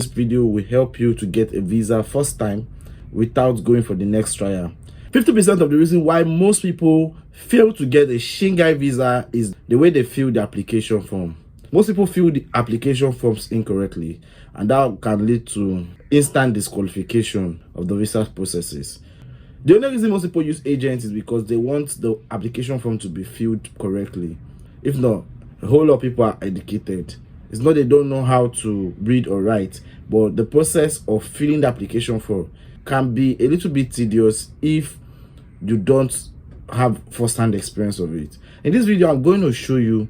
This video will help you to get a visa first time without going for the next trial. 50% of the reason why most people fail to get a Schengen visa is the way they fill the application form. Most people fill the application forms incorrectly, and that can lead to instant disqualification of the visa processes. The only reason most people use agents is because they want the application form to be filled correctly. If not, a whole lot of people are educated. It's not they don't know how to read or write, but the process of filling the application form can be a little bit tedious if you don't have first-hand experience of it. In this video, I'm going to show you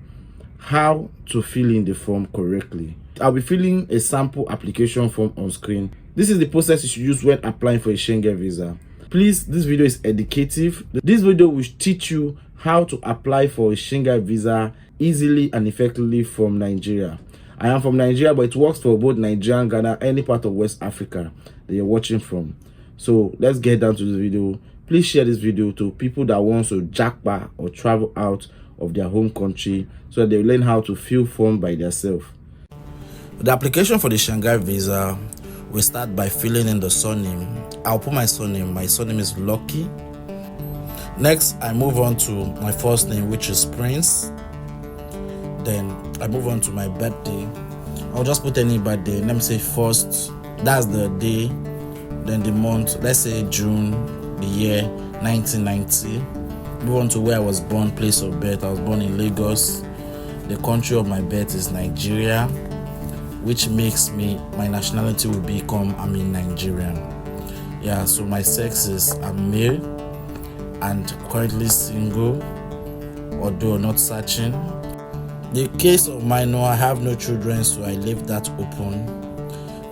how to fill in the form correctly. I'll be filling a sample application form on screen. This is the process you should use when applying for a Schengen visa. Please, this video is educative. This video will teach you how to apply for a Schengen visa easily and effectively from Nigeria. I am from Nigeria, but it works for both Nigeria and Ghana, any part of West Africa that you're watching from. So let's get down to the video. Please share this video to people that want to jackpot or travel out of their home country so that they learn how to fill form by themselves. The application for the Schengen visa will start by filling in the surname. I'll put my surname. My surname is Lucky. Next, I move on to my first name, which is Prince. Then I move on to my birthday. I'll just put any birthday. Let me say first. That's the day. Then the month. Let's say June. The year 1990. Move on to where I was born, place of birth. I was born in Lagos. The country of my birth is Nigeria, which makes me, my nationality will become I'm a Nigerian. Yeah, so my sex is I'm male and currently single, although not searching. The case of minor, I have no children, so I leave that open.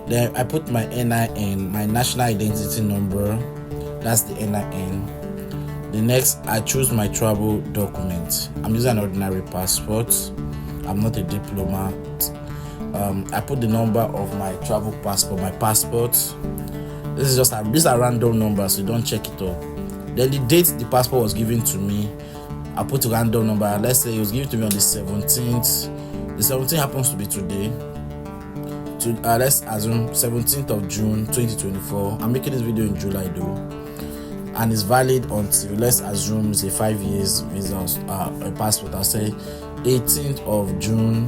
Then I put my NIN, my national identity number. That's the NIN. The next, I choose my travel document. I'm using an ordinary passport. I'm not a diplomat. I put the number of my travel passport, my passport. These are random numbers, so don't check it up. Then the date the passport was given to me, I put a random number. Let's say it was given to me on the 17th. The 17th happens to be today. Let's assume 17th of June 2024. I'm making this video in July though. And it's valid until, let's assume it's a 5 years visa, a passport. I'll say 18th of June,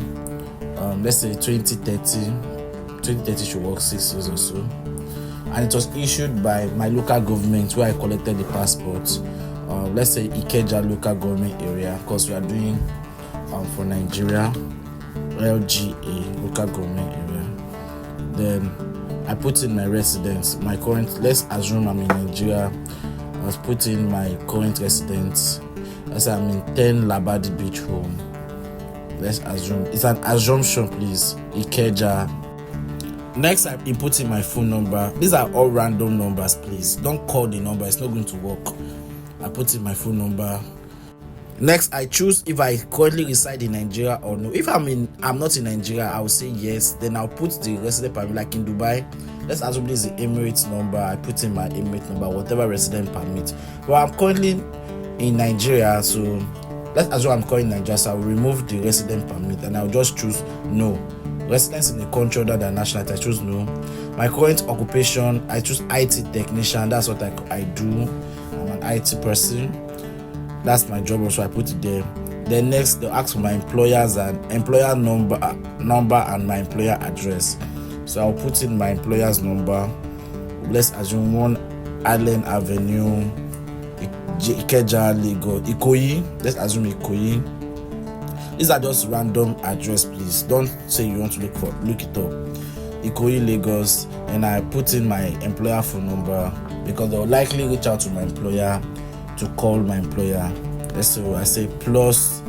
let's say 2030. 2030 should work 6 years or so. And it was issued by my local government where I collected the passport. Let's say Ikeja local government area, because we are doing for Nigeria, LGA local government area. Then I put in my residence, my current, let's assume I'm in Nigeria. I was putting my current residence. Let's say I'm in 10 Labadi Beach Home. Let's assume, it's an assumption please, Ikeja. Next, I input in my phone number. These are all random numbers, please. Don't call the number, it's not going to work. I put in my phone number. Next, I choose if I currently reside in Nigeria or no. If I'm not in Nigeria, I will say yes. Then I'll put the resident permit, like in Dubai. Let's assume this is the Emirates number. I put in my Emirates number, whatever resident permit. But I'm currently in Nigeria, so let's assume I'm currently in Nigeria, so I will remove the resident permit and I'll just choose no. Residence in the country other than nationality, I choose no. My current occupation, I choose IT technician. That's what I do. I'm an IT person. That's my job also, I put it there. Then next, they'll ask for my employers and employer number and my employer address. So I'll put in my employer's number. Let's assume 1 Allen Avenue, Ikeja, Lagos, Ikoyi. Let's assume Ikoyi. These are just random address, please. Don't say you want to look it up. Ikoyi, Lagos, and I put in my employer phone number because they'll likely reach out to my employer to call my employer. So I say plus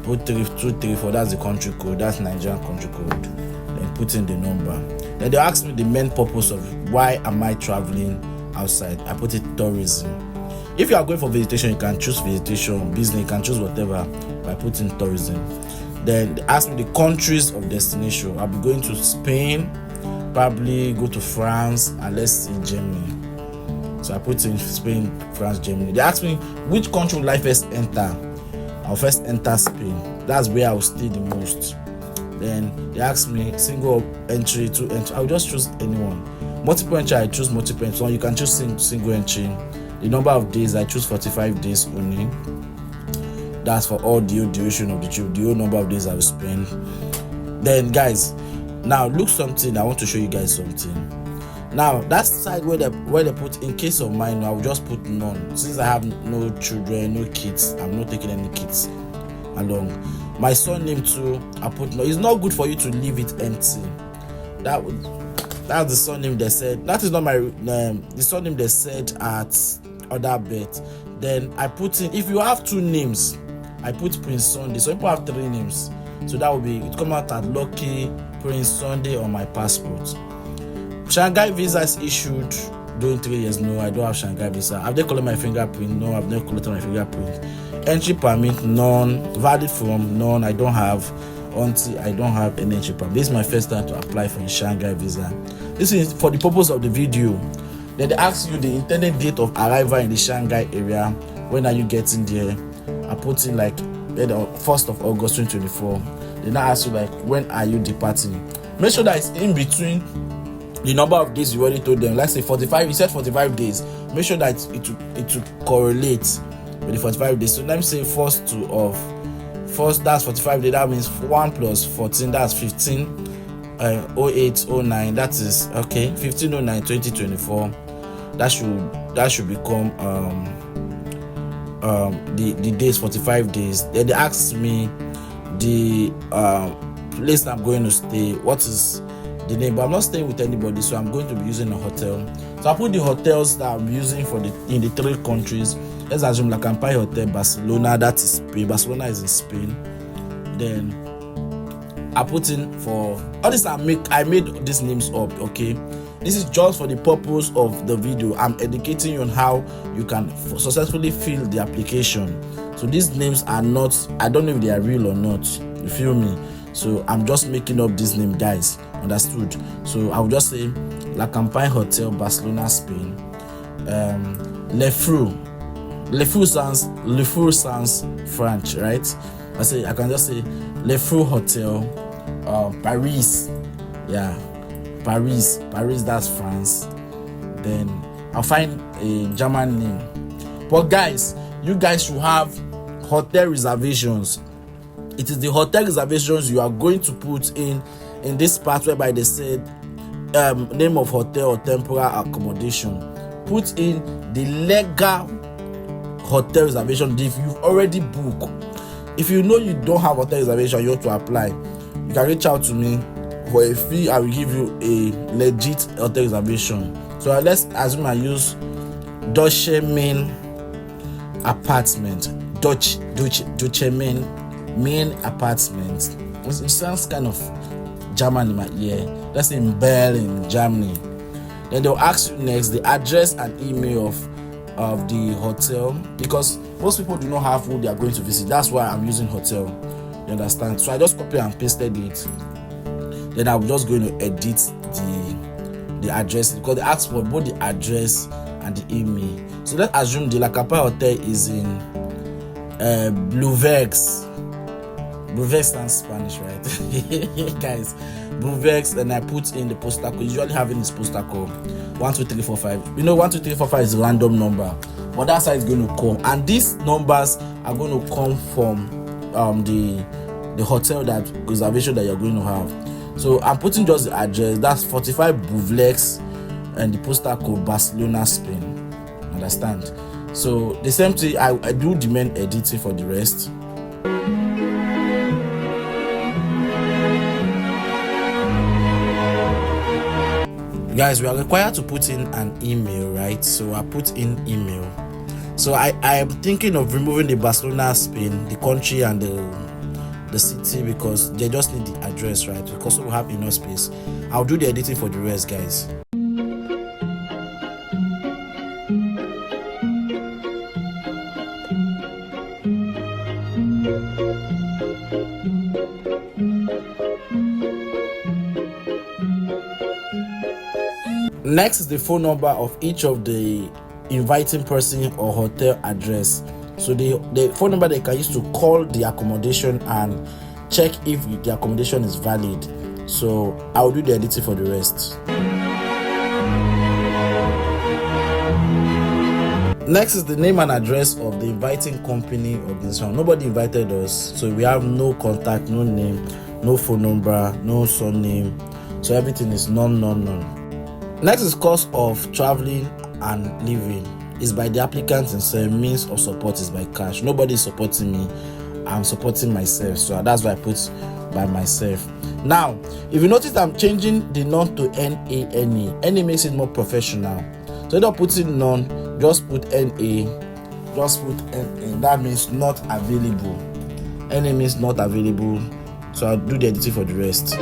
put 3234, that's the country code, that's Nigerian country code. Then put in the number. Then they ask me the main purpose of why am I traveling outside. I put it tourism. If you are going for visitation, you can choose visitation, business, you can choose whatever by putting tourism. Then they ask me the countries of destination. I'll be going to Spain, probably go to France, and let's see Germany. So I put in Spain, France, Germany. They asked me which country will I first enter. I'll first enter Spain. That's where I'll stay the most. Then they ask me single entry, two entry. I'll just choose anyone. Multiple entry, I choose multiple entry. So you can choose single entry. The number of days, I choose 45 days only. That's for all the duration of the trip, the whole number of days I will spend. Then guys, now look something. I want to show you guys something. Now that side where they put in case of mine, I will just put none. Since I have no children, no kids, I'm not taking any kids along. My surname too, I put no. It's not good for you to leave it empty. That's the surname they said. That is not my the surname they said at other bet. Then I put in, if you have two names, I put Prince Sunday. So people have three names, so that will be, it come out at Lucky Prince Sunday on my passport. Shanghai visa is issued during 3 years. No, I don't have Shanghai visa. Have they collected my fingerprint? No, I've never collected my fingerprint. Entry permit, none. Valid form, none. I don't have. Until I don't have an entry permit. This is my first time to apply for a Shanghai visa. This is for the purpose of the video. Then they ask you the intended date of arrival in the Shanghai area. When are you getting there? I put in like the 1st of August 2024. Then I ask you like, when are you departing? Make sure that it's in between the number of days you already told them. Let's say 45. You said 45 days. Make sure that it will correlate with the 45 days. So let me say first, that's 45 days. That means 1 plus 14. That's 15. 0809. That is okay. 1509 2024. That should become the days, 45 days. Then they asked me the place I'm going to stay. What is the name? But I'm not staying with anybody, so I'm going to be using a hotel. So I put the hotels that I'm using in the 3 countries. Let's assume like Campai Hotel Barcelona, that is Spain. Barcelona is in Spain. Then I put in for all this. I made these names up, okay? This is just for the purpose of the video. I'm educating you on how you can successfully fill the application. So these names are not, I don't know if they are real or not. You feel me? So I'm just making up this name, guys. Understood? So I will just say La Campagne Hotel, Barcelona, Spain. Le Fou sounds French, right? I can just say Le Fou Hotel, Paris. Yeah, Paris, that's France. Then I'll find a German name. But guys, you guys should have hotel reservations. It is the hotel reservations you are going to put in this part whereby they said name of hotel or temporary accommodation. Put in the legal hotel reservation if you've already booked. If you know you don't have hotel reservation, you have to apply. You can reach out to me for a fee. I will give you a legit hotel reservation. So let's assume I use Deutsche Main apartment. Deutsche Main apartment. It sounds kind of German in my ear. That's in Berlin, Germany. Then they'll ask you next the address and email of the hotel, because most people do not have who they are going to visit. That's why I'm using hotel. You understand? So I just copy and pasted it. Then I'm just going to edit the address, because they ask for both the address and the email. So let's assume the La Capa Hotel is in Bluevex. Bluevex stands Spanish, right? Guys, Bluevex. Then I put in the postal code. Usually having this postal code 12345. You know, 12345 is a random number, but that's how it's going to come. And these numbers are going to come from the hotel that reservation that you're going to have. So I'm putting just the address. That's 45 Bluevex and the postal code Barcelona, Spain. Understand? So the same thing. I do the main editing for the rest. Guys, we are required to put in an email, right? So I put in email. So I am thinking of removing the Barcelona, Spain, the country and the city, because they just need the address, right? Because we have enough space. I'll do the editing for the rest, guys. Next is the phone number of each of the inviting person or hotel address. So the phone number they can use to call the accommodation and check if the accommodation is valid. So I will do the editing for the rest. Next is the name and address of the inviting company organization. Nobody invited us, so we have no contact, no name, no phone number, no surname. So everything is none. Next is cost of traveling and living. Is by the applicant himself. Means of support is by cash. Nobody is supporting me. I'm supporting myself. So that's why I put by myself. Now, if you notice, I'm changing the none to NaNe. NA makes it more professional. So you don't put in none, just put NA. Just put NA. That means not available. NA means not available. So I'll do the editing for the rest.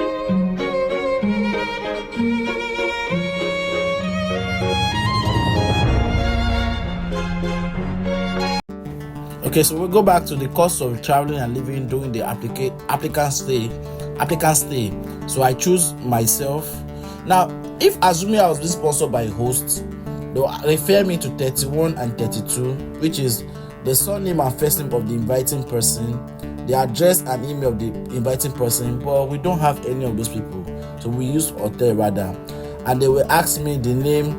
Okay, so we'll go back to the cost of traveling and living during the applicant stay. So I choose myself. Now, if assuming I was being sponsored by a host, they'll refer me to 31 and 32, which is the surname and first name of the inviting person, the address and email of the inviting person, but we don't have any of those people. So we use hotel rather. And they will ask me the name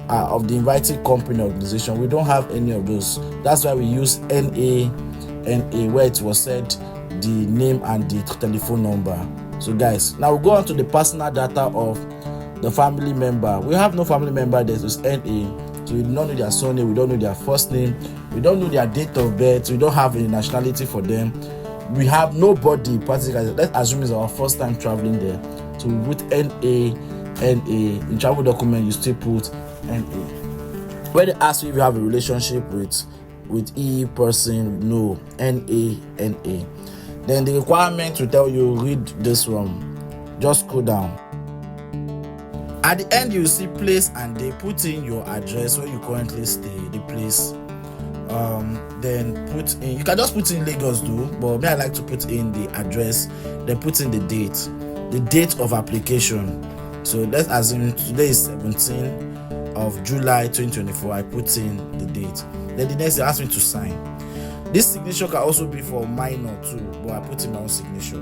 of the inviting company organization. We don't have any of those. That's why we use NA, where it was said the name and the telephone number. So guys, now we'll go on to the personal data of the family member. We have no family member. There's just NA. So we don't know their surname, we don't know their first name, we don't know their date of birth, we don't have any nationality for them. We have nobody particularly. Let's assume it's our first time traveling there. So we put NA. In travel document, you still put NA. When they ask you if you have a relationship with E person, no, NA. Then the requirement will tell you, read this one. Just scroll down. At the end, you see place and they put in your address where you currently stay, the place. Then put in, you can just put in Lagos though, but me I like to put in the address, then put in the date of application. So let's assume today is 17th of July 2024. I put in the date. Then the next they ask me to sign. This signature can also be for minor too, but I put in my own signature.